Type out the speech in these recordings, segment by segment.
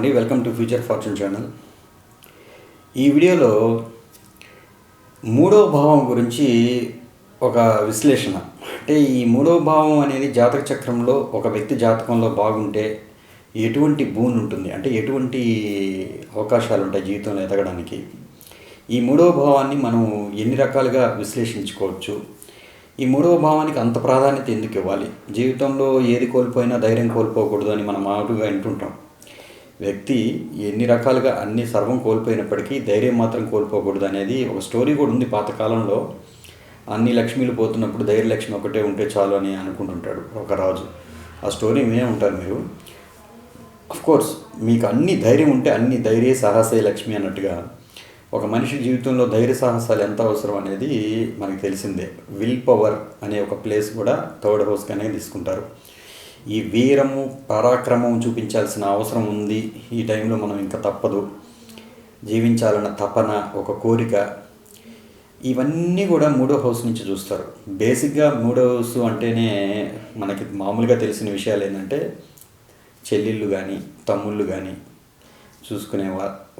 అండి, welcome to future fortune channel. ఈ వీడియోలో మూడవ భావం గురించి ఒక విశ్లేషణ. అంటే ఈ మూడవ భావం అనేది జాతక చక్రంలో ఒక వ్యక్తి జాతకంలో బాగుంటే ఎటువంటి బూన్ ఉంటుంది, అంటే ఎటువంటి అవకాశాలు ఉంటాయి జీవితంలో ఎదగడానికి. ఈ మూడవ భావాన్ని మనం ఎన్ని రకాలుగా విశ్లేషించుకోవచ్చు, ఈ మూడవ భావానికి అంత ప్రాధాన్యత ఎందుకు ఇవ్వాలి, జీవితంలో ఏది కోల్పోయినా ధైర్యం కోల్పోకూడదు అని మనం మామూలుగా వింటుంటాం. వ్యక్తి ఎన్ని రకాలుగా అన్ని సర్వం కోల్పోయినప్పటికీ ధైర్యం మాత్రం కోల్పోకూడదు అనేది ఒక స్టోరీ కూడా ఉంది పాతకాలంలో. అన్ని లక్ష్మీలు పోతున్నప్పుడు ధైర్యలక్ష్మి ఒకటే ఉంటే చాలు అని అనుకుంటుంటాడు ఒక రాజు. ఆ స్టోరీ వినే ఉంటారు మీరు. కోర్స్ మీకు అన్ని ధైర్యం ఉంటే అన్ని ధైర్య సాహసే లక్ష్మి అన్నట్టుగా ఒక మనిషి జీవితంలో ధైర్య సాహసాలు ఎంత అవసరం అనేది మనకు తెలిసిందే. విల్ పవర్ అనే ఒక ప్లేస్ కూడా థర్డ్ హౌస్గానే తీసుకుంటారు. ఈ వీరము పరాక్రమం చూపించాల్సిన అవసరం ఉంది. ఈ టైంలో మనం ఇంకా తప్పదు, జీవించాలన్న తపన, ఒక కోరిక, ఇవన్నీ కూడా మూడో హౌస్ నుంచి చూస్తారు. బేసిక్గా మూడో హౌస్ అంటేనే మనకి మామూలుగా తెలిసిన విషయాలు ఏంటంటే చెల్లెళ్ళు కానీ తమ్ముళ్ళు కానీ చూసుకునే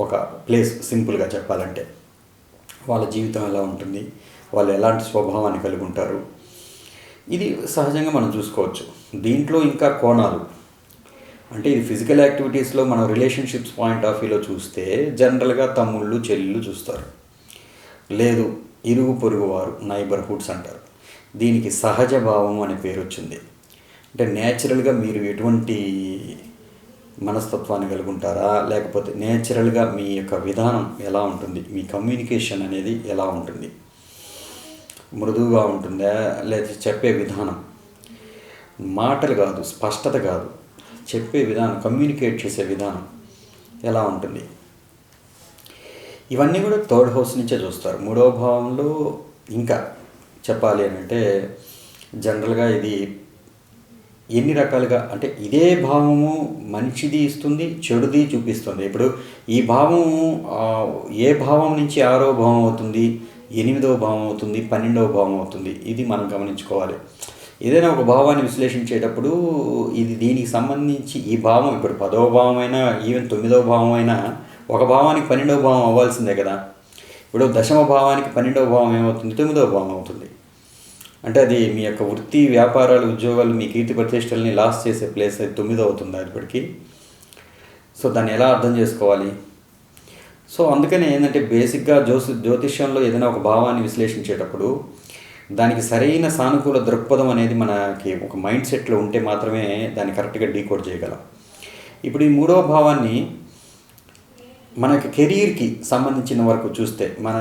ఒక ప్లేస్. సింపుల్గా చెప్పాలంటే వాళ్ళ జీవితం ఎలా ఉంటుంది, వాళ్ళు ఎలాంటి స్వభావాన్ని కలిగి ఉంటారు, ఇది సహజంగా మనం చూసుకోవచ్చు. దీంట్లో ఇంకా కోణాలు అంటే ఇది ఫిజికల్ యాక్టివిటీస్లో మనం రిలేషన్షిప్స్ పాయింట్ ఆఫ్ వ్యూలో చూస్తే జనరల్గా తమ్ముళ్ళు చెల్లెళ్ళు చూస్తారు, లేదు ఇరుగు పొరుగు వారు, నైబర్హుడ్స్ అంటారు. దీనికి సహజ భావం అనే పేరు వచ్చింది. అంటే నేచురల్గా మీరు ఎటువంటి మనస్తత్వాన్ని కలిగి ఉంటారా, లేకపోతే నేచురల్గా మీ యొక్క విధానం ఎలా ఉంటుంది, మీ కమ్యూనికేషన్ అనేది ఎలా ఉంటుంది, మృదువుగా ఉంటుందా, లేదా చెప్పే విధానం, మాటలు కాదు, స్పష్టత కాదు, చెప్పే విధానం, కమ్యూనికేట్ చేసే విధానం ఎలా ఉంటుంది, ఇవన్నీ కూడా థర్డ్ హౌస్ నుంచే చూస్తారు. మూడవ భావంలో ఇంకా చెప్పాలి అని అంటే జనరల్గా ఇది ఎన్ని రకాలుగా అంటే ఇదే భావము మంచిది ఇస్తుంది, చెడుది చూపిస్తుంది. ఇప్పుడు ఈ భావం ఏ భావం నుంచి 6వ భావం అవుతుంది, 8వ భావం అవుతుంది, 12వ భావం అవుతుంది, ఇది మనం గమనించుకోవాలి. ఏదైనా ఒక భావాన్ని విశ్లేషించేటప్పుడు ఇది దీనికి సంబంధించి ఈ భావం ఇప్పుడు 10వ భావం అయినా ఈవెన్ 9వ భావం అయినా ఒక భావానికి 12వ భావం అవ్వాల్సిందే కదా. ఇప్పుడు 10వ భావానికి 12వ భావం ఏమవుతుంది, 9వ భావం అవుతుంది. అంటే అది మీ యొక్క వృత్తి వ్యాపారాలు ఉద్యోగాలు మీ కీర్తి ప్రతిష్టల్ని లాస్ చేసే ప్లేస్ అది 9 అవుతుంది ఇప్పటికి. సో దాన్ని ఎలా అర్థం చేసుకోవాలి? సో అందుకని ఏంటంటే బేసిక్గా జ్యోతిష్యంలో ఏదైనా ఒక భావాన్ని విశ్లేషించేటప్పుడు దానికి సరైన సానుకూల దృక్పథం అనేది మనకి ఒక మైండ్ సెట్లో ఉంటే మాత్రమే దాన్ని కరెక్ట్గా డీకోడ్ చేయగలం. ఇప్పుడు ఈ మూడవ భావాన్ని మనకి కెరీర్కి సంబంధించిన వరకు చూస్తే మన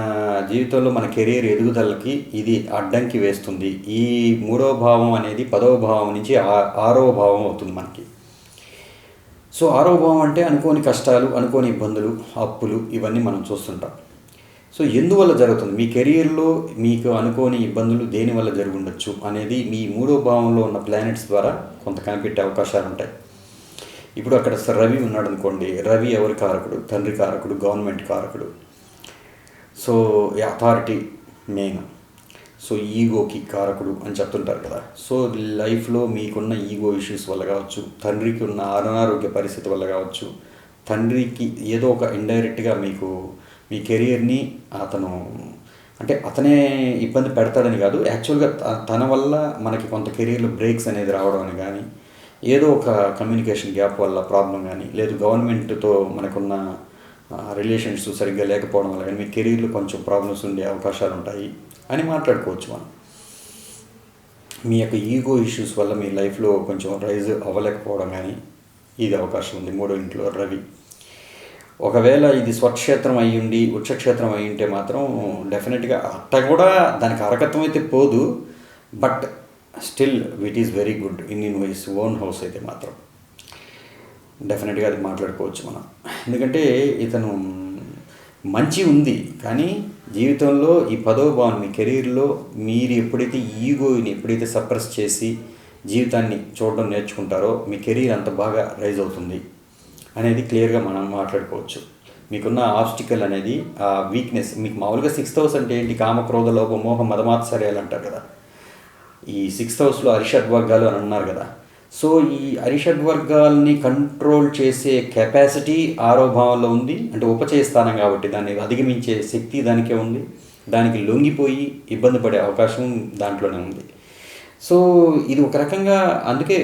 జీవితంలో మన కెరీర్ ఎదుగుదలకి ఇది అడ్డంకి వేస్తుంది. ఈ మూడవ భావం అనేది 10వ భావం నుంచి 6వ భావం అవుతుంది మనకి. సో 6వ భావం అంటే అనుకోని కష్టాలు, అనుకోని ఇబ్బందులు, అప్పులు, ఇవన్నీ మనం చూస్తుంటాం. సో ఎందువల్ల జరుగుతుంది, మీ కెరీర్లో మీకు అనుకోని ఇబ్బందులు దేనివల్ల జరిగి ఉండొచ్చు అనేది మీ 3వ భావంలో ఉన్న ప్లానెట్స్ ద్వారా కొంత కనిపెట్టే అవకాశాలు ఉంటాయి. ఇప్పుడు అక్కడ రవి ఉన్నాడు అనుకోండి, రవి ఎవరి కారకుడు, తండ్రి కారకుడు, గవర్నమెంట్ కారకుడు. సో అథారిటీ మెయిన్, సో ఈగోకి కారకుడు అని చెప్తుంటారు కదా. సో లైఫ్లో మీకున్న ఈగో ఇష్యూస్ వల్ల కావచ్చు, తండ్రికి ఉన్న అనారోగ్య పరిస్థితి వల్ల కావచ్చు, తండ్రికి ఏదో ఒక ఇండైరెక్ట్గా మీకు మీ కెరియర్ని అతను అంటే అతనే ఇబ్బంది పెడతాడని కాదు, యాక్చువల్గా తన వల్ల మనకి కొంత కెరియర్లో బ్రేక్స్ అనేది రావడం అని కానీ, ఏదో ఒక కమ్యూనికేషన్ గ్యాప్ వల్ల ప్రాబ్లం కానీ, లేదు గవర్నమెంట్తో మనకున్న రిలేషన్స్ సరిగ్గా లేకపోవడం వల్ల కానీ మీ కెరీర్లో కొంచెం ప్రాబ్లమ్స్ ఉండే అవకాశాలు ఉంటాయి అని మాట్లాడుకోవచ్చు మనం. మీ యొక్క ఈగో ఇష్యూస్ వల్ల మీ లైఫ్లో కొంచెం రైజ్ అవ్వలేకపోవడం కానీ ఇది అవకాశం ఉంది 3వ ఇంట్లో రవి. ఒకవేళ ఇది స్వక్షేత్రం అయ్యుండి వృక్షక్షేత్రం అయి ఉంటే మాత్రం డెఫినెట్గా అట్ట కూడా దానికి అరకత్వం అయితే పోదు, but still it is very good in wise own house అయితే మాత్రం డెఫినెట్గా అది మాట్లాడుకోవచ్చు మనం. ఎందుకంటే ఇతను మంచి ఉంది, కానీ జీవితంలో ఈ 10వ భావం మీ కెరీర్లో మీరు ఎప్పుడైతే ఈగోని ఎప్పుడైతే సప్రెస్ చేసి జీవితాన్ని చూడడం నేర్చుకుంటారో మీ కెరీర్ అంత బాగా రైజ్ అవుతుంది అనేది క్లియర్గా మనం మాట్లాడుకోవచ్చు. మీకున్న ఆబ్స్టికల్ అనేది ఆ వీక్నెస్ మీకు మామూలుగా 6th హౌస్ అంటే ఏంటి, కామక్రోధ లోభ మోహ మదమాత్సర్యాలు అంటారు కదా. ఈ 6th హౌస్లో అరిషడ్ వర్గాలు అని అన్నారు కదా. సో ఈ అరిషడ్ వర్గాల్ని కంట్రోల్ చేసే కెపాసిటీ ఆరో భావంలో ఉంది. అంటే ఉపచయ స్థానం కాబట్టి దాన్ని అధిగమించే శక్తి దానికే ఉంది. దానికి లొంగిపోయి ఇబ్బంది పడే అవకాశం దాంట్లోనే ఉంది. సో ఇది ఒక రకంగా అందుకే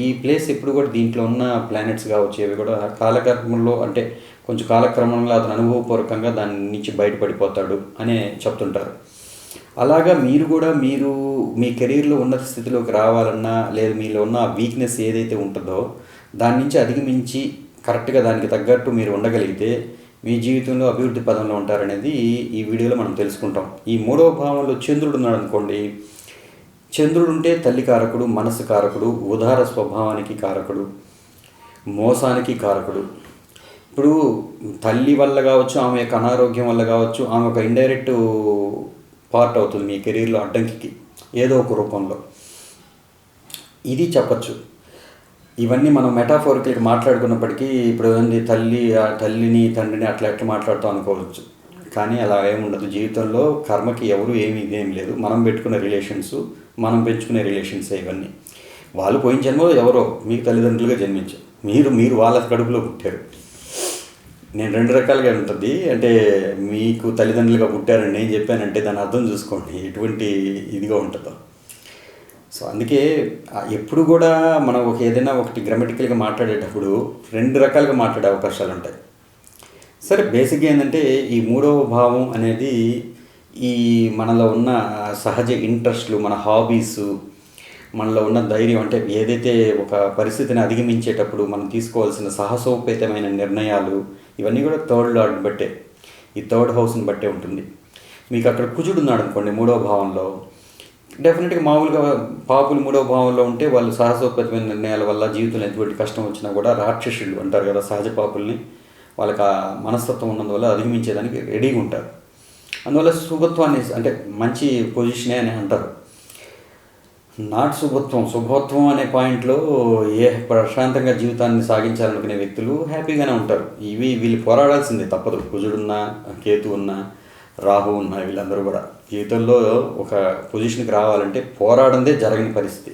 ఈ ప్లేస్ ఎప్పుడు కూడా దీంట్లో ఉన్న ప్లానెట్స్ కావచ్చు అవి కూడా కాలక్రమంలో అంటే కొంచెం కాలక్రమంలో అతను అనుభవపూర్వకంగా దాని నుంచి బయటపడిపోతాడు అనే చెప్తుంటారు. అలాగా మీరు కూడా మీరు మీ కెరీర్లో ఉన్నత స్థితిలోకి రావాలన్నా లేదా మీలో ఉన్న వీక్నెస్ ఏదైతే ఉంటుందో దాని నుంచి అధిగమించి కరెక్ట్గా దానికి తగ్గట్టు మీరు ఉండగలిగితే మీ జీవితంలో అభివృద్ధి పదంలో ఉంటారనేది ఈ వీడియోలో మనం తెలుసుకుంటాం. ఈ మూడవ భావంలో చంద్రుడు ఉన్నాడు అనుకోండి. చంద్రుడు ఉంటే తల్లి కారకుడు, మనసు కారకుడు, ఉదార స్వభావానికి కారకుడు, మోసానికి కారకుడు. ఇప్పుడు తల్లి వల్ల కావచ్చు, ఆమె యొక్క అనారోగ్యం వల్ల కావచ్చు, ఆమె ఒక ఇండైరెక్ట్ పార్ట్ అవుతుంది మీ కెరీర్లో అడ్డంకికి ఏదో ఒక రూపంలో. ఇది చెప్పచ్చు. ఇవన్నీ మనం మెటాఫోరికల్గా మాట్లాడుకున్నప్పటికీ ఇప్పుడు తల్లిని తండ్రిని అట్లా మాట్లాడుతూ అనుకోవచ్చు. కానీ అలా ఏముండదు. జీవితంలో కర్మకి ఎవరు ఇదేం లేదు. మనం పెట్టుకునే రిలేషన్స్, మనం పెంచుకునే రిలేషన్సే ఇవన్నీ. వాళ్ళు పోయిన జన్మలో ఎవరో మీకు తల్లిదండ్రులుగా జన్మించారు. మీరు వాళ్ళ కడుపులో పుట్టారు. నేను 2 రకాలుగా ఉంటుంది. అంటే మీకు తల్లిదండ్రులుగా పుట్టారని నేను చెప్పానంటే దాని అర్థం చూసుకోండి ఎటువంటి ఇదిగా ఉంటుందో. సో అందుకే ఎప్పుడు కూడా మనం ఏదైనా ఒకటి గ్రామటికల్గా మాట్లాడేటప్పుడు 2 రకాలుగా మాట్లాడే అవకాశాలు ఉంటాయి. సరే, బేసిక్గా ఏంటంటే ఈ మూడవ భావం అనేది ఈ మనలో ఉన్న సహజ ఇంట్రెస్ట్లు, మన హాబీస్, మనలో ఉన్న ధైర్యం, అంటే ఏదైతే ఒక పరిస్థితిని అధిగమించేటప్పుడు మనం తీసుకోవాల్సిన సాహసోపేతమైన నిర్ణయాలు, ఇవన్నీ కూడా థర్డ్ లార్డ్ బట్టే, ఈ థర్డ్ హౌస్ని బట్టే ఉంటుంది. మీకు అక్కడ కుజుడు ఉన్నాడు అనుకోండి మూడవ భావంలో, డెఫినెట్గా మామూలుగా పాపులు మూడవ భావంలో ఉంటే వాళ్ళు సాహసోపేతమైన నిర్ణయాల వల్ల జీవితంలో ఎటువంటి కష్టం వచ్చినా కూడా రాక్షసులు అంటారు కదా సహజ పాపుల్ని, వాళ్ళకి ఆ మనస్తత్వం ఉన్నందువల్ల అధిగమించేదానికి రెడీగా ఉంటారు. అందువల్ల శుభత్వాన్ని అంటే మంచి పొజిషనే అని అంటారు. నాట్ శుభత్వం అనే పాయింట్లో ప్రశాంతంగా జీవితాన్ని సాగించాలనుకునే వ్యక్తులు హ్యాపీగానే ఉంటారు. వీళ్ళు పోరాడాల్సిందే తప్పదు. కుజుడున్నా, కేతు ఉన్నా, రాహు ఉన్నా, వీళ్ళందరూ కూడా జీవితంలో ఒక పొజిషన్కి రావాలంటే పోరాడందే జరగని పరిస్థితి.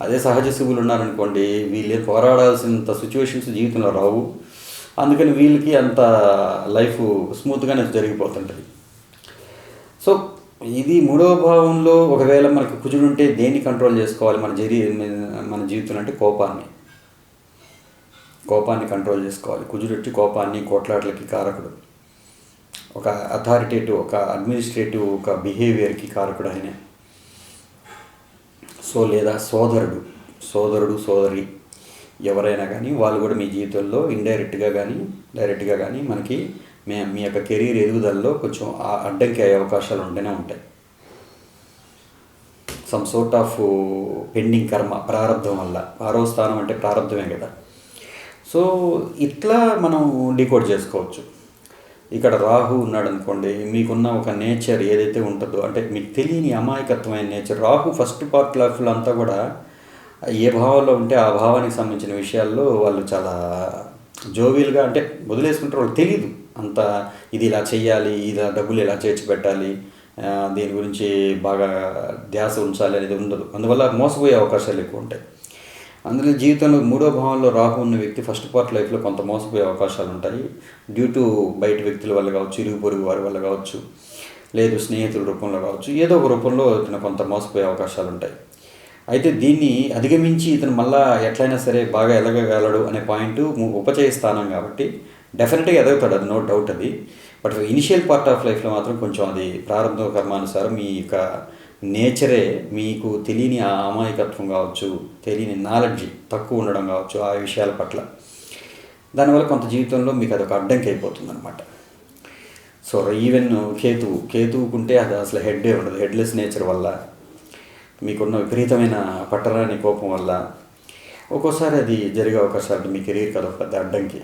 అదే సహజ శివులు ఉన్నారనుకోండి, వీళ్ళు పోరాడాల్సినంత సిచ్యువేషన్స్ జీవితంలో రావు. అందుకని వీళ్ళకి అంత లైఫ్ స్మూత్గానే జరిగిపోతుంటుంది. సో ఇది మూడవ భావంలో ఒకవేళ మనకు కుజుడు ఉంటే దేన్ని కంట్రోల్ చేసుకోవాలి మన జీవితంలో అంటే కోపాన్ని కంట్రోల్ చేసుకోవాలి. కుజుడు వచ్చి కోపాన్ని, కోట్లాట్లకి కారకుడు. ఒక అథారిటేటివ్, ఒక అడ్మినిస్ట్రేటివ్, ఒక బిహేవియర్కి కారకుడు ఆయన. సో లేదా సోదరుడు సోదరి ఎవరైనా కానీ వాళ్ళు కూడా మీ జీవితంలో ఇండైరెక్ట్గా కానీ డైరెక్ట్గా కానీ మనకి మీ యొక్క కెరీర్ ఎదుగుదలలో కొంచెం అడ్డంకి అయ్యే అవకాశాలు ఉంటూనే ఉంటాయి. సమ్ సోర్ట్ ఆఫ్ పెండింగ్ కర్మ, ప్రారంధం వల్ల. 6వ స్థానం అంటే ప్రారంధమే కదా. సో ఇట్లా మనం డీకోడ్ చేసుకోవచ్చు. ఇక్కడ రాహు ఉన్నాడు అనుకోండి, మీకున్న ఒక నేచర్ ఏదైతే ఉంటుందో, అంటే మీకు తెలియని అమాయకత్వమైన నేచర్. రాహు ఫస్ట్ పార్ట్ లైఫ్లో అంతా కూడా ఏ భావంలో ఉంటే ఆ భావానికి సంబంధించిన విషయాల్లో వాళ్ళు చాలా జోవియల్గా అంటే వదిలేసుకుంటారు. వాళ్ళకి తెలియదు అంత ఇది ఇలా చెయ్యాలి, ఇలా డబ్బులు ఇలా చేర్చి పెట్టాలి, దీని గురించి బాగా ధ్యాస ఉంచాలి అనేది ఉండదు. అందువల్ల మోసపోయే అవకాశాలు ఎక్కువ ఉంటాయి. అందులో జీవితంలో మూడో భావంలో రాహు ఉన్న వ్యక్తి ఫస్ట్ పార్ట్ లైఫ్లో కొంత మోసపోయే అవకాశాలు ఉంటాయి. డ్యూ టు బయట వ్యక్తుల వల్ల కావచ్చు, ఇరుగు పొరుగు వారి వల్ల కావచ్చు, లేదు స్నేహితుల రూపంలో కావచ్చు, ఏదో ఒక రూపంలో ఇతను కొంత మోసపోయే అవకాశాలు ఉంటాయి. అయితే దీన్ని అధిగమించి ఇతను మళ్ళీ ఎట్లయినా సరే బాగా ఎదగగలడు అనే పాయింట్ ఉపచయ స్థానం కాబట్టి డెఫినెట్గా ఎదగుతాడు, అది నో డౌట్ అది. బట్ ఇనిషియల్ పార్ట్ ఆఫ్ లైఫ్లో మాత్రం కొంచెం అది ప్రారంభ కర్మానుసారం మీ యొక్క నేచరే మీకు తెలియని ఆ అమాయకత్వం కావచ్చు, తెలియని నాలెడ్జ్ తక్కువ ఉండడం కావచ్చు ఆ విషయాల పట్ల, దానివల్ల కొంత జీవితంలో మీకు అదొక అడ్డంకి అయిపోతుంది అనమాట. సో ఈవెన్ కేతువుకుంటే అది అసలు హెడ్డే ఉండదు. హెడ్లెస్ నేచర్ వల్ల మీకున్న విపరీతమైన పట్టరాని కోపం వల్ల ఒక్కోసారి అది జరిగే అవకాశాలు మీ కెరీర్కి అదొక పెద్ద అడ్డంకి.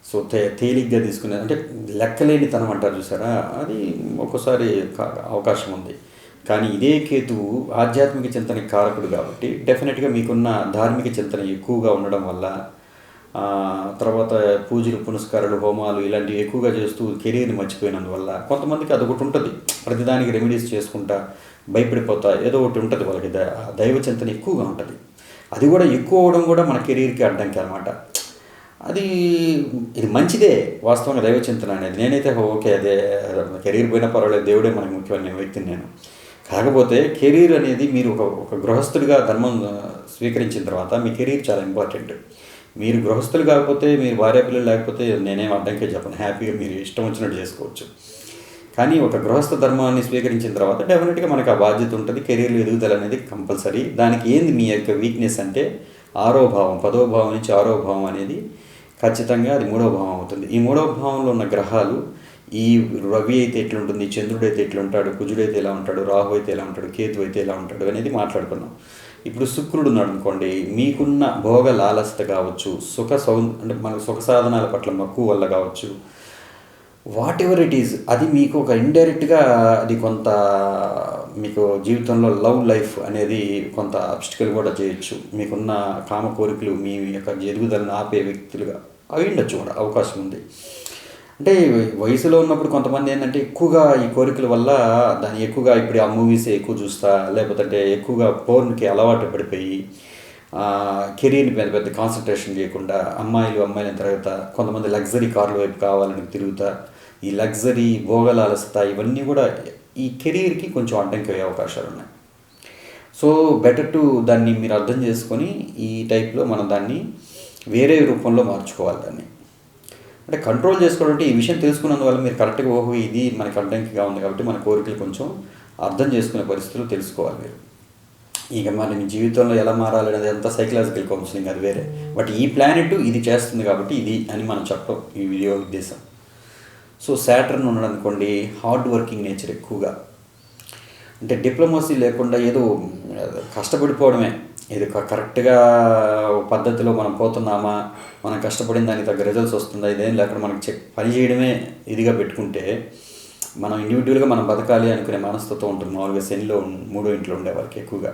సో తేలిగ్గా తీసుకునేది అంటే లెక్కలేనితనం అంటారు చూసారా, అది ఒక్కోసారి అవకాశం ఉంది. కానీ ఇదే కేతువు ఆధ్యాత్మిక చింతనకి కారకుడు కాబట్టి డెఫినెట్గా మీకున్న ధార్మిక చింతన ఎక్కువగా ఉండడం వల్ల, తర్వాత పూజలు పునస్కారాలు హోమాలు ఇలాంటివి ఎక్కువగా చేస్తూ కెరీర్ని మర్చిపోయినందువల్ల కొంతమందికి అదొకటి ఉంటుంది. ప్రతిదానికి రెమెడీస్ చేసుకుంటా భయపడిపోతా ఏదో ఒకటి ఉంటుంది వాళ్ళకి, దైవ చింతన ఎక్కువగా ఉంటుంది. అది కూడా ఎక్కువ అవ్వడం కూడా మన కెరీర్కి అడ్డంకి అనమాట. అది ఇది మంచిదే వాస్తవంగా దైవచింతన అనేది. నేనైతే ఓకే, అదే కెరీర్ పోయినా పర్వాలేదు, దేవుడే మనకు ముఖ్యమైన వ్యక్తిని నేను. కాకపోతే కెరీర్ అనేది మీరు ఒక గృహస్థుడిగా ధర్మం స్వీకరించిన తర్వాత మీ కెరీర్ చాలా ఇంపార్టెంట్. మీరు గృహస్థులు కాకపోతే, మీరు భార్య పిల్లలు లేకపోతే నేనేం అడ్డంకే చెప్పను, హ్యాపీగా మీరు ఇష్టం వచ్చినట్టు చేసుకోవచ్చు. కానీ ఒక గృహస్థ ధర్మాన్ని స్వీకరించిన తర్వాత డెఫినెట్గా మనకు ఆ బాధ్యత ఉంటుంది. కెరీర్లో ఎదుగుదల అనేది కంపల్సరీ. దానికి ఏంది మీ యొక్క వీక్నెస్ అంటే 6వ భావం, 10వ భావం నుంచి 6వ భావం అనేది ఖచ్చితంగా అది 3వ భావం అవుతుంది. ఈ 3వ భావంలో ఉన్న గ్రహాలు, ఈ రవి అయితే ఎట్లుంటుంది, చంద్రుడు అయితే ఎట్లుంటాడు, కుజుడు అయితే ఎలా ఉంటాడు, రాహు అయితే ఎలా ఉంటాడు, కేతు అయితే ఎలా ఉంటాడు అనేది మాట్లాడుకున్నాం. ఇప్పుడు శుక్రుడు ఉన్నాడు అనుకోండి, మీకున్న భోగ లాలసత కావచ్చు, అంటే మనకు సుఖ సాధనాల పట్ల మక్కువ వల్ల కావచ్చు, వాట్ ఎవర్ ఇట్ ఈజ్, అది మీకు ఒక ఇండైరెక్ట్గా అది కొంత మీకు జీవితంలో లవ్ లైఫ్ అనేది కొంత అబ్స్టికల్ కూడా చేయొచ్చు. మీకున్న కామ కోరికలు మీ యొక్క ఎదుగుదలను ఆపే వ్యక్తులుగా అవి ఉండొచ్చు కూడా, అవకాశం ఉంది. అంటే వయసులో ఉన్నప్పుడు కొంతమంది ఏంటంటే ఎక్కువగా ఈ కోరికల వల్ల దాన్ని ఎక్కువగా ఇప్పుడు ఆ మూవీసే ఎక్కువ చూస్తా, లేకపోతే ఎక్కువగా పోర్న్కి అలవాటు పడిపోయి కెరీర్ని పెద్ద పెద్ద కాన్సన్ట్రేషన్ చేయకుండా అమ్మాయిల తర్వాత కొంతమంది లగ్జరీ కార్ల వైపు కావాలని తిరుగుతా, ఈ లగ్జరీ భోగలాలసత ఇవన్నీ కూడా ఈ కెరీర్కి కొంచెం అడ్డంకి అయ్యే అవకాశాలు ఉన్నాయి. సో బెటర్ టు దాన్ని మీరు అర్థం చేసుకొని ఈ టైప్లో మనం దాన్ని వేరే రూపంలో మార్చుకోవాలి. దాన్ని అంటే కంట్రోల్ చేసుకోవడం అంటే ఈ విషయం తెలుసుకున్నందువల్ల మీరు కరెక్ట్గా ఓహో ఇది మనకి అడ్డంకిగా ఉంది కాబట్టి మన కోరికలు కొంచెం అర్థం చేసుకునే పరిస్థితులు తెలుసుకోవాలి మీరు. ఇక మన మీ జీవితంలో ఎలా మారాలనేది అంతా సైకలాజికల్ కౌన్సిలింగ్, అది వేరే. బట్ ఈ ప్లానెట్ ఇది చేస్తుంది కాబట్టి ఇది అని మనం చెప్పడం ఈ వీడియో ఉద్దేశం. సో సాటర్న్ ఉన్నాడు అనుకోండి, హార్డ్ వర్కింగ్ నేచర్ ఎక్కువగా, అంటే డిప్లొమసీ లేకుండా ఏదో కష్టపడిపోవడమే, ఇది కరెక్ట్గా పద్ధతిలో మనం పోతున్నామా, మనం కష్టపడిన దానికి తగ్గ రిజల్ట్స్ వస్తుందా, ఇదేం లేకుండా మనకి పని చేయడమే ఇదిగా పెట్టుకుంటే మనం ఇండివిజువల్గా మనం బతకాలి అనుకునే మనస్తత్వం ఉంటుంది మామూలుగా శనిలో 3వ ఇంట్లో ఉండే వారికి ఎక్కువగా.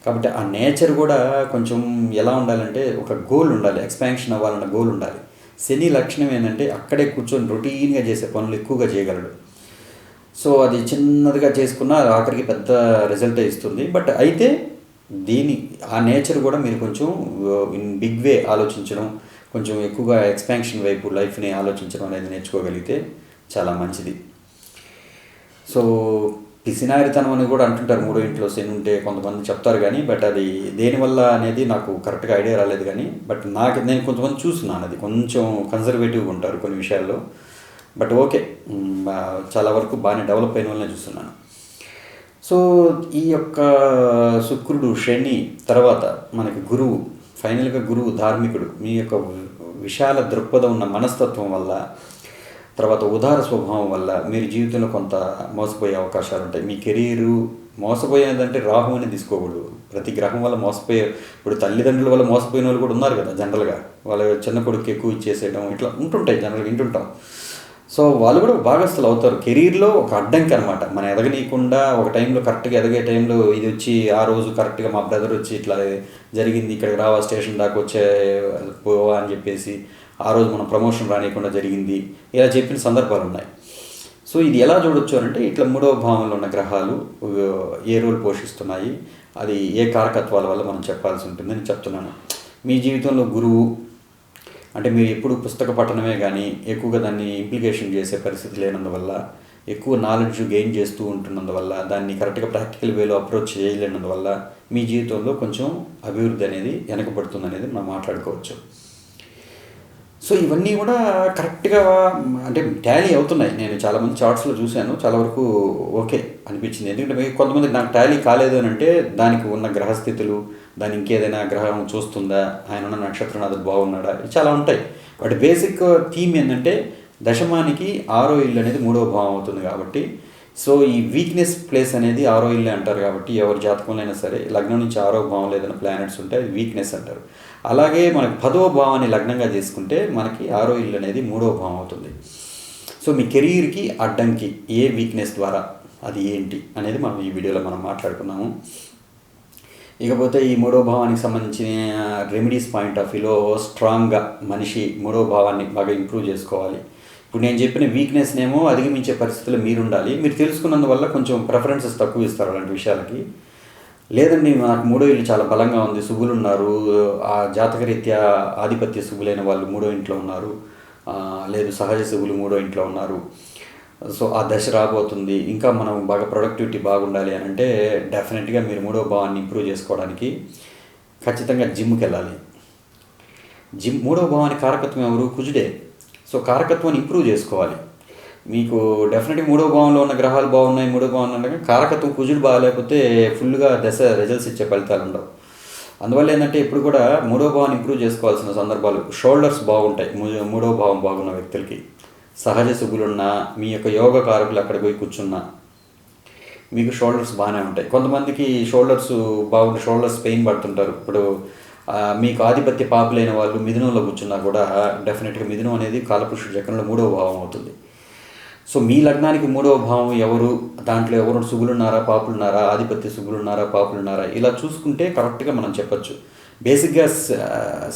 కాబట్టి ఆ నేచర్ కూడా కొంచెం ఎలా ఉండాలంటే ఒక గోల్ ఉండాలి, ఎక్స్పాన్షన్ అవ్వాలన్న గోల్ ఉండాలి. శని లక్షణం ఏంటంటే అక్కడే కూర్చొని రొటీన్గా చేసే పనులు ఎక్కువగా చేయగలడు. సో అది చిన్నదిగా చేసుకున్న ఆఖరికి పెద్ద రిజల్టే ఇస్తుంది. బట్ అయితే ఆ నేచర్ కూడా మీరు కొంచెం ఇన్ బిగ్ వే ఆలోచించడం, కొంచెం ఎక్కువగా ఎక్స్పాన్షన్ వైపు లైఫ్ని ఆలోచించడం అనేది నేర్చుకోగలిగితే చాలా మంచిది. సో పిసినారితనం అని కూడా అంటుంటారు 3వ ఇంట్లో శని ఉంటే, కొంతమంది చెప్తారు కానీ బట్ అది దేనివల్ల అనేది నాకు కరెక్ట్గా ఐడియా రాలేదు. కానీ బట్ నేను కొంతమంది చూస్తున్నాను అది కొంచెం కన్జర్వేటివ్గా ఉంటారు కొన్ని విషయాల్లో. బట్ ఓకే, చాలా వరకు బాగానే డెవలప్ అయిన వాళ్ళనే చూస్తున్నాను. సో ఈ యొక్క శుక్రుడు, శని తర్వాత మనకి గురువు, ఫైనల్గా గురువు ధార్మికుడు. మీ యొక్క విశాల దృక్పథం ఉన్న మనస్తత్వం వల్ల, తర్వాత ఉదార స్వభావం వల్ల మీరు జీవితంలో కొంత మోసపోయే అవకాశాలు ఉంటాయి. మీ కెరీరు మోసపోయేదంటే రాహు అని తీసుకోకూడదు. ప్రతి గ్రహం వల్ల ఇప్పుడు తల్లిదండ్రుల వల్ల మోసపోయిన వాళ్ళు కూడా ఉన్నారు కదా జనరల్గా. వాళ్ళ చిన్న కొడుకు ఎక్కువ ఇచ్చేసేయడం ఇట్లా ఉంటుంటాయి జనరల్గా, వింటుంటాం. సో వాళ్ళు కూడా భాగస్థులు అవుతారు. కెరీర్లో ఒక అడ్డంకి అనమాట. మనం ఎదగనీయకుండా ఒక టైంలో కరెక్ట్గా ఎదగే టైంలో ఇది వచ్చి ఆ రోజు కరెక్ట్గా మా బ్రదర్ వచ్చి ఇట్లా జరిగింది, ఇక్కడికి రావా, స్టేషన్ దాకా వచ్చే పోవా అని చెప్పేసి ఆ రోజు మనం ప్రమోషన్ రానియకుండా జరిగింది, ఇలా చెప్పిన సందర్భాలు ఉన్నాయి. సో ఇది ఎలా చూడొచ్చు అంటే ఇట్లా 3వ భావంలో ఉన్న గ్రహాలు ఏ రోల్ పోషిస్తున్నాయి, అది ఏ కారకత్వాల వల్ల మనం చెప్పాల్సి ఉంటుందని చెప్తున్నాను. మీ జీవితంలో గురువు అంటే మీరు ఎప్పుడు పుస్తక పఠనమే కానీ ఎక్కువగా దాన్ని ఇంప్లికేషన్ చేసే పరిస్థితి లేనందువల్ల, ఎక్కువ నాలెడ్జ్ గెయిన్ చేస్తూ ఉంటున్నందువల్ల, దాన్ని కరెక్ట్గా ప్రాక్టికల్ వేలో అప్రోచ్ చేయలేనందువల్ల మీ జీవితంలో కొంచెం అభివృద్ధి అనేది వెనకబడుతుంది అనేది మనం మాట్లాడుకోవచ్చు. సో ఇవన్నీ కూడా కరెక్ట్గా అంటే టాలీ అవుతున్నాయి. నేను చాలామంది చార్ట్స్లో చూశాను, చాలా వరకు ఓకే అనిపించింది. ఎందుకంటే కొంతమంది నాకు టాలీ కాలేదు అని అంటే దానికి ఉన్న గ్రహస్థితులు, దాని ఇంకేదైనా గ్రహం చూస్తుందా, ఆయన ఉన్న నక్షత్రనాథుడు బాగున్నాడా, చాలా ఉంటాయి. బట్ బేసిక్ థీమ్ ఏంటంటే దశమానికి 6వ ఇల్లు అనేది 3వ భావం అవుతుంది కాబట్టి, సో ఈ వీక్నెస్ ప్లేస్ అనేది 6వ ఇల్లు అంటారు కాబట్టి ఎవరి జాతకంలో అయినా సరే లగ్నం నుంచి 6వ భావంలో ఏదైనా ప్లానెట్స్ ఉంటే అది వీక్నెస్ అంటారు. అలాగే మనకి 10వ భావాన్ని లగ్నంగా తీసుకుంటే మనకి 6వ ఇల్లు అనేది 3వ భావం అవుతుంది. సో మీ కెరీర్కి అడ్డంకి ఏ వీక్నెస్ ద్వారా అది ఏంటి అనేది మనం ఈ వీడియోలో మనం మాట్లాడుకున్నాము. ఇకపోతే ఈ 3వ భావానికి సంబంధించిన రెమెడీస్ పాయింట్ ఆఫ్ వ్యూలో స్ట్రాంగ్గా మనిషి 3వ భావాన్ని బాగా ఇంప్రూవ్ చేసుకోవాలి. ఇప్పుడు నేను చెప్పిన వీక్నెస్నేమో అధిగమించే పరిస్థితుల్లో మీరు ఉండాలి. మీరు తెలుసుకున్నందువల్ల కొంచెం ప్రిఫరెన్సెస్ తక్కువ ఇస్తారు అలాంటి విషయాలకి. లేదండి నాకు మూడో ఇల్లు చాలా బలంగా ఉంది, శుభులు ఉన్నారు, ఆ జాతకరీత్యా ఆధిపత్య శుభులైన వాళ్ళు మూడో ఇంట్లో ఉన్నారు, లేదు సహజ శుభులు మూడో ఇంట్లో ఉన్నారు, సో ఆ దశ రాబోతుంది, ఇంకా మనం బాగా ప్రొడక్టివిటీ బాగుండాలి అని అంటే డెఫినెట్గా మీరు మూడో భావాన్ని ఇంప్రూవ్ చేసుకోవడానికి ఖచ్చితంగా జిమ్కి వెళ్ళాలి. మూడో భావానికి కారకత్వం ఎవరు? కుజుడే. సో కారకత్వాన్ని ఇంప్రూవ్ చేసుకోవాలి. మీకు డెఫినెట్గా మూడో భావంలో ఉన్న గ్రహాలు బాగున్నాయి, మూడో భావం ఉండగా కారకత్వం కుజుడు బాగాలేకపోతే ఫుల్గా రిజల్ట్స్ ఇచ్చే ఫలితాలు ఉండవు. అందువల్ల ఏంటంటే ఇప్పుడు కూడా మూడో భావాన్ని ఇంప్రూవ్ చేసుకోవాల్సిన సందర్భాలు, షోల్డర్స్ బాగుంటాయి మూడో భావం బాగున్న వ్యక్తులకి, సహజ శుభులున్నా, మీ యొక్క యోగ కారకులు అక్కడ పోయి కూర్చున్నా మీకు షోల్డర్స్ బాగానే ఉంటాయి. కొంతమందికి షోల్డర్స్ పెయిన్ పడుతుంటారు. ఇప్పుడు మీకు ఆధిపత్య పాపులైన వాళ్ళు మిథునంలో కూర్చున్నా కూడా డెఫినెట్గా మిథునం అనేది కాలపురుషుడు చక్రంలో మూడవ భావం అవుతుంది. సో మీ లగ్నానికి మూడవ భావం ఎవరు, దాంట్లో ఎవరు శుభులున్నారా పాపులున్నారా, ఆధిపత్య శుభులున్నారా పాపులున్నారా, ఇలా చూసుకుంటే కరెక్ట్గా మనం చెప్పచ్చు. బేసిక్గా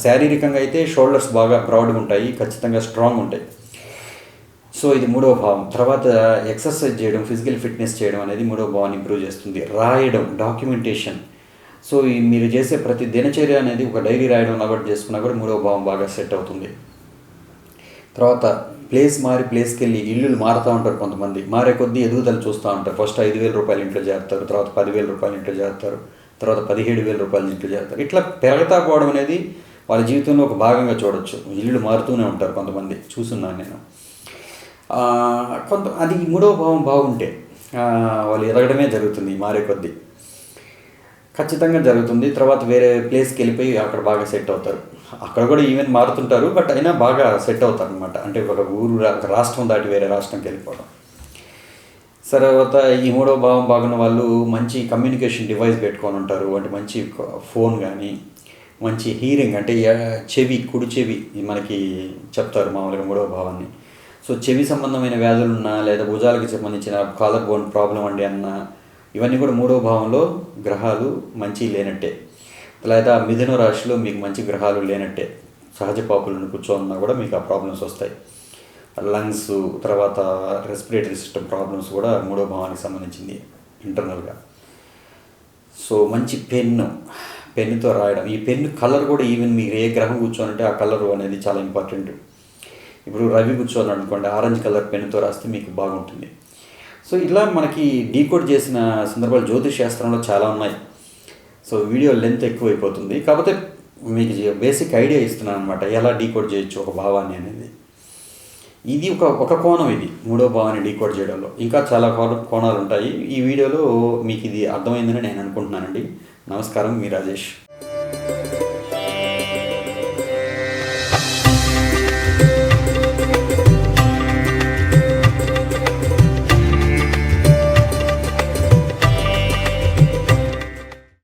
శారీరకంగా అయితే షోల్డర్స్ బాగా బ్రాడ్గా ఉంటాయి, ఖచ్చితంగా స్ట్రాంగ్ ఉంటాయి. సో ఇది మూడవ భావం. తర్వాత ఎక్సర్సైజ్ చేయడం, ఫిజికల్ ఫిట్నెస్ చేయడం అనేది మూడవ భావాన్ని ఇంప్రూవ్ చేస్తుంది. రాయడం, డాక్యుమెంటేషన్, సో మీరు చేసే ప్రతి దినచర్య అనేది ఒక డైరీ రాయడం అలవాటు చేసుకున్నా కూడా మూడవ భావం బాగా సెట్ అవుతుంది. తర్వాత ప్లేస్కి వెళ్ళి ఇల్లులు మారుతూ ఉంటారు కొంతమంది, మారే కొద్దీ ఎదుగుదల చూస్తూ ఉంటారు. ఫస్ట్ 5,000 రూపాయలు ఇంట్లో చేరుతారు, తర్వాత 10,000 రూపాయలు ఇంట్లో చేరుతారు, తర్వాత 17,000 రూపాయలు ఇంట్లో చేరుతారు. ఇట్లా పెరగతా పోవడం అనేది వాళ్ళ జీవితంలో ఒక భాగంగా చూడొచ్చు. ఇల్లులు మారుతూనే ఉంటారు కొంతమంది, చూస్తున్నాను నేను. అది మూడవ భావం బాగుంటే వాళ్ళు ఎదగడమే జరుగుతుంది, మారే కొద్దీ ఖచ్చితంగా జరుగుతుంది. తర్వాత వేరే ప్లేస్కి వెళ్ళిపోయి అక్కడ బాగా సెట్ అవుతారు. అక్కడ కూడా ఈవెన్ మారుతుంటారు, బట్ అయినా బాగా సెట్ అవుతారు అనమాట. అంటే ఒక రాష్ట్రం దాటి వేరే రాష్ట్రంకి వెళ్ళిపోవడం. తర్వాత ఈ మూడవ భావం బాగున్న వాళ్ళు మంచి కమ్యూనికేషన్ డివైస్ పెట్టుకొని ఉంటారు. అంటే మంచి ఫోన్ కానీ, మంచి హీరింగ్ అంటే కుడి చెవి మనకి చెప్తారు మామూలుగా మూడవ భావాన్ని. సో చెవి సంబంధమైన వ్యాధులున్నా, లేదా భుజాలకు సంబంధించిన కాలర్ బోన్ ప్రాబ్లం అండి అన్నా, ఇవన్నీ కూడా మూడవ భావంలో గ్రహాలు మంచి లేనట్టే. లేదా మిథున రాశిలో మీకు మంచి గ్రహాలు లేనట్టే, సహజ పాపులను కూర్చోన్నా కూడా మీకు ఆ ప్రాబ్లమ్స్ వస్తాయి. లంగ్స్, తర్వాత రెస్పిరేటరీ సిస్టమ్ ప్రాబ్లమ్స్ కూడా మూడవ భావానికి సంబంధించింది ఇంటర్నల్గా. సో మంచి పెన్నుతో రాయడం, ఈ పెన్ను కలర్ కూడా ఈవెన్ మీరు ఏ గ్రహం కూర్చోనంటే ఆ కలర్ అనేది చాలా ఇంపార్టెంట్. ఇప్పుడు రవి కూర్చోని అనుకోండి, ఆరెంజ్ కలర్ పెన్నుతో రాస్తే మీకు బాగుంటుంది. సో ఇలా మనకి డీకోడ్ చేసిన సందర్భాలు జ్యోతిష్ శాస్త్రంలో చాలా ఉన్నాయి. సో వీడియో లెంత్ ఎక్కువైపోతుంది, కాకపోతే మీకు బేసిక్ ఐడియా ఇస్తున్నాను అనమాట, ఎలా డీకోడ్ చేయొచ్చు ఒక భావాన్ని అనేది. ఇది ఒక కోణం, ఇది మూడో భావాన్ని డీకోడ్ చేయడంలో. ఇంకా చాలా కోణాలు ఉంటాయి. ఈ వీడియోలో మీకు ఇది అర్థమైందని నేను అనుకుంటున్నానండి. నమస్కారం, మీ రాజేష్.